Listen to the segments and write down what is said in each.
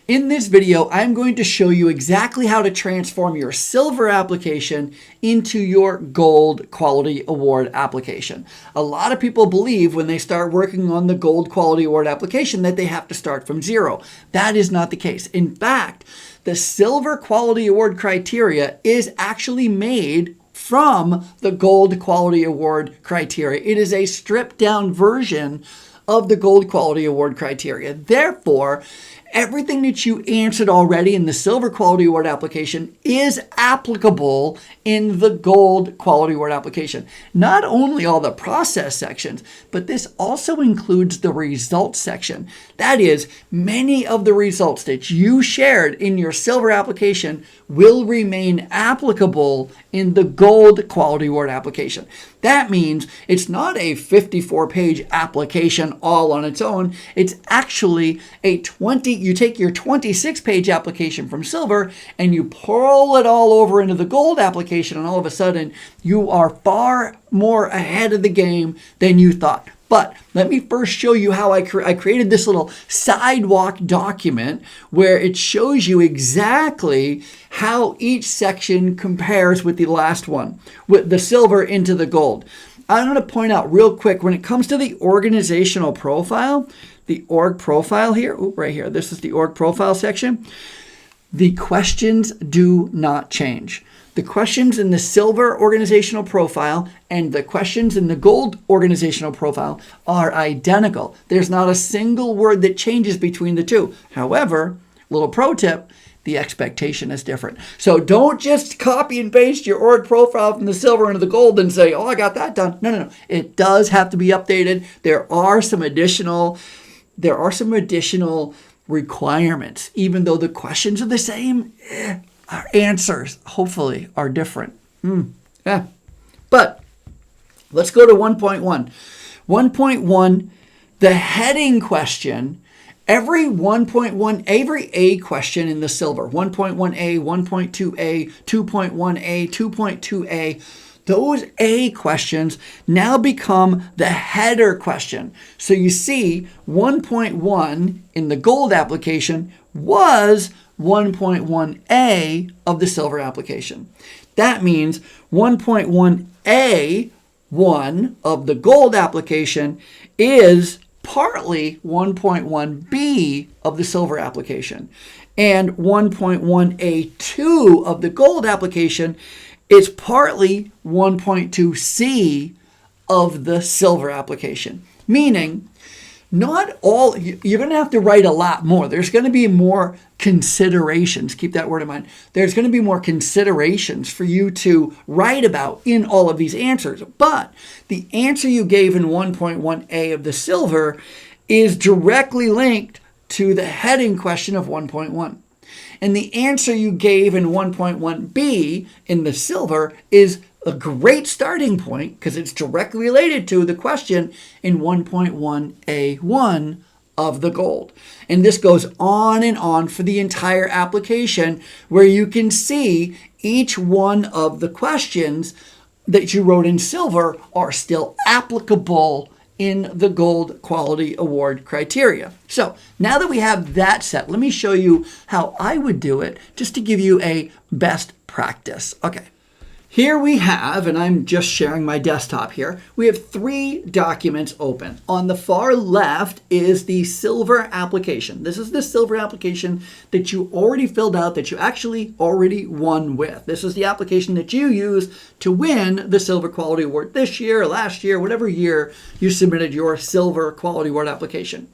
In this video, I'm going to show you exactly how to transform your silver application into your gold quality award application. A lot of people believe when they start working on the gold quality award application that they have to start from zero. That is not the case. In fact, the silver quality award criteria is actually made from the gold quality award criteria. It is a stripped down version of the gold quality award criteria. Therefore, everything that you answered already in the silver quality award application is applicable in the gold quality award application. Not only all the process sections, but this also includes the results section. That is, many of the results that you shared in your silver application will remain applicable in the gold quality award application. That means it's not a 54-page application all on its own. It's actually you take your 26-page application from silver and you pull it all over into the gold application, and all of a sudden you are far more ahead of the game than you thought. But let me first show you how I created this little sidewalk document where it shows you exactly how each section compares with the last one, with the silver into the gold. I'm going to point out real quick, when it comes to the organizational profile, the org profile here, right here, this is the org profile section, the questions do not change. The questions in the silver organizational profile and the questions in the gold organizational profile are identical. There's not a single word that changes between the two. However, little pro tip, the expectation is different. So don't just copy and paste your org profile from the silver into the gold and say, oh, I got that done. No. It does have to be updated. There are some additional requirements. Even though the questions are the same, our answers, hopefully, are different. But let's go to 1.1. 1.1, the heading question, every A question in the silver, 1.1a, 1.2a, 2.1a, 2.2a, those A questions now become the header question. So you see 1.1 in the gold application was 1.1a of the silver application. That means 1.1a1 of the gold application is partly 1.1b of the silver application. And 1.1a2 of the gold application is partly 1.2c of the silver application. Meaning, not all, you're going to have to write a lot more. There's going to be more considerations. Keep that word in mind. There's going to be more considerations for you to write about in all of these answers. But the answer you gave in 1.1a of the silver is directly linked to the heading question of 1.1. And the answer you gave in 1.1b in the silver is a great starting point because it's directly related to the question in 1.1a1 of the gold. And this goes on and on for the entire application, where you can see each one of the questions that you wrote in silver are still applicable in the gold quality award criteria. So now that we have that set, let me show you how I would do it just to give you a best practice. Okay. Here we have, and I'm just sharing my desktop here, we have 3 documents open. On the far left is the silver application. This is the silver application that you already filled out, that you actually already won with. This is the application that you use to win the Silver Quality Award this year, last year, whatever year you submitted your Silver Quality Award application.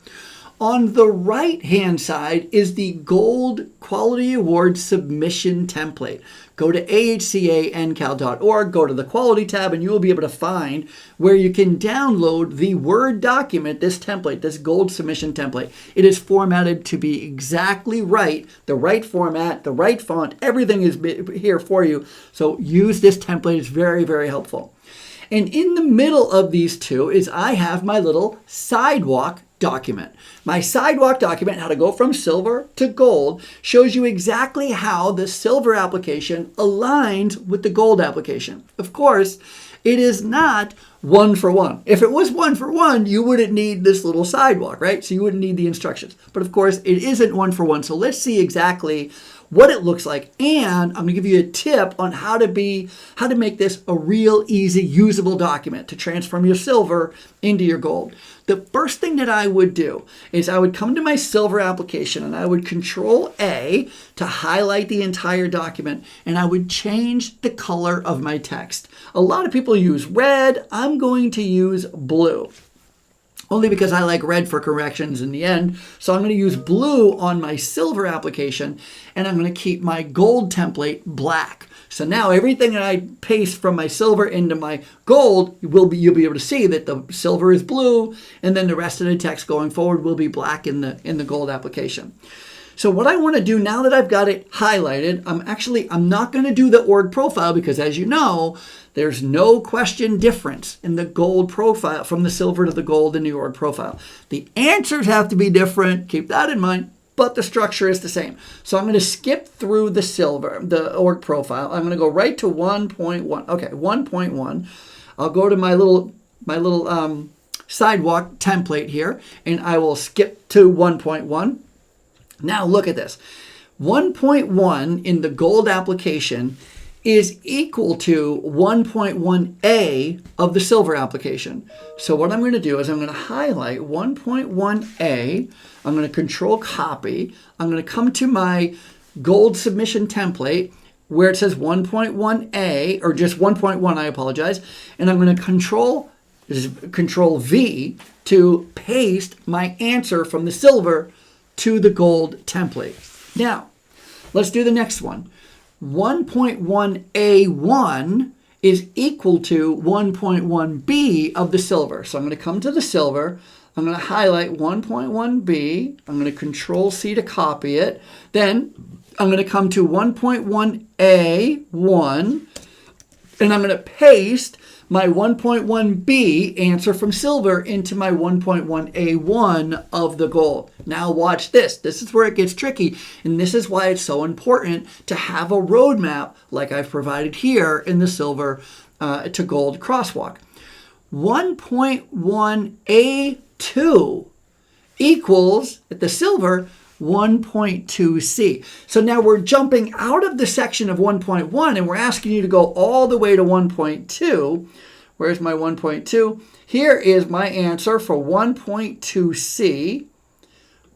On the right-hand side is the Gold Quality Award submission template. Go to AHCA.NCAL.org, go to the Quality tab, and you will be able to find where you can download the Word document, this template, this Gold submission template. It is formatted to be exactly right, the right format, the right font, everything is here for you. So use this template, it's very, very helpful. And in the middle of these two is I have my little sidewalk document. My sidewalk document, how to go from silver to gold, shows you exactly how the silver application aligns with the gold application. Of course, It is not 1-for-1. If it was 1-for-1, you wouldn't need this little sidewalk, right? So you wouldn't need the instructions. But of course, it isn't 1-for-1. So let's see exactly what it looks like. And I'm going to give you a tip on how to make this a real easy, usable document to transform your silver into your gold. The first thing that I would do is I would come to my silver application and I would Control A to highlight the entire document, and I would change the color of my text. A lot of people use red. I'm going to use blue, only because I like red for corrections in the end. So I'm going to use blue on my silver application, and I'm going to keep my gold template black. So now everything that I paste from my silver into my gold, you'll be able to see that the silver is blue, and then the rest of the text going forward will be black in the gold application. So what I want to do now that I've got it highlighted, I'm not going to do the org profile, because as you know, there's no question difference in the gold profile from the silver to the gold in the org profile. The answers have to be different. Keep that in mind. But the structure is the same. So I'm going to skip through the org profile. I'm going to go right to 1.1. Okay, 1.1. I'll go to my little sidewalk template here, and I will skip to 1.1. Now look at this. 1.1 in the gold application is equal to 1.1a of the silver application. So what I'm going to do is I'm going to highlight 1.1a. I'm going to Control Copy. I'm going to come to my gold submission template where it says 1.1a, or just 1.1, I apologize. And I'm going to Control V to paste my answer from the silver to the gold template. Now, let's do the next one. 1.1A1 is equal to 1.1B of the silver. So I'm going to come to the silver. I'm going to highlight 1.1B. I'm going to Control C to copy it. Then I'm going to come to 1.1A1, and I'm going to paste my 1.1B answer from silver into my 1.1A1 of the gold. Now watch this. This is where it gets tricky, and this is why it's so important to have a roadmap like I've provided here in the silver to gold crosswalk. 1.1A2 equals, at the silver, 1.2c. So now we're jumping out of the section of 1.1 and we're asking you to go all the way to 1.2. Where's my 1.2? Here is my answer for 1.2c.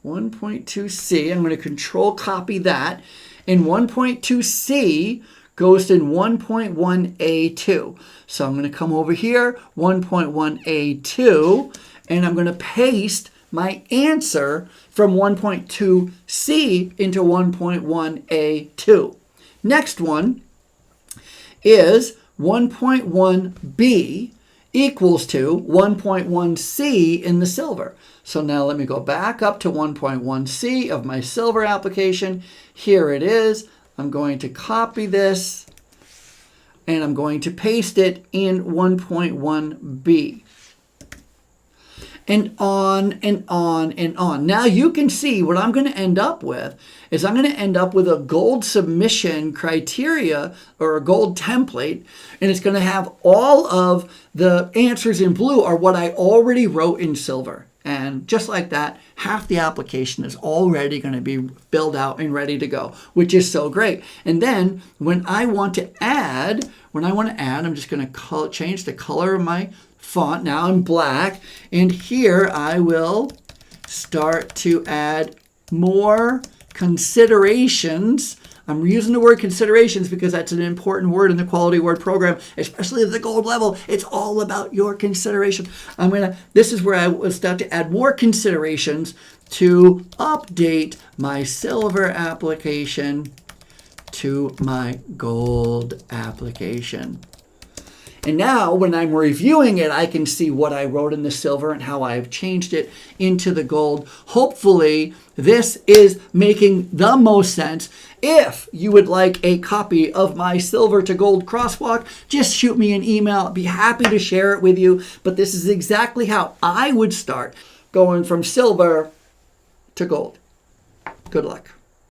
1.2c. I'm going to Control Copy that. And 1.2c goes in 1.1a2. So I'm going to come over here, 1.1a2, and I'm going to paste my answer from 1.2c into 1.1a2. Next one is 1.1b equals to 1.1c in the silver. So now let me go back up to 1.1c of my silver application. Here it is. I'm going to copy this, and I'm going to paste it in 1.1b. And on and on and on. Now you can see what I'm going to end up with is I'm going to end up with a gold submission criteria, or a gold template, and it's going to have all of the answers in blue are what I already wrote in silver. And just like that, half the application is already going to be filled out and ready to go, which is so great. And then when I want to add, I'm just going to change the color of my font now in black, and here I will start to add more considerations. I'm using the word considerations because that's an important word in the quality award program, especially at the gold level. It's all about your consideration. This is where I will start to add more considerations to update my silver application to my gold application. And now when I'm reviewing it, I can see what I wrote in the silver and how I've changed it into the gold. Hopefully, this is making the most sense. If you would like a copy of my silver to gold crosswalk, just shoot me an email. I'd be happy to share it with you. But this is exactly how I would start going from silver to gold. Good luck.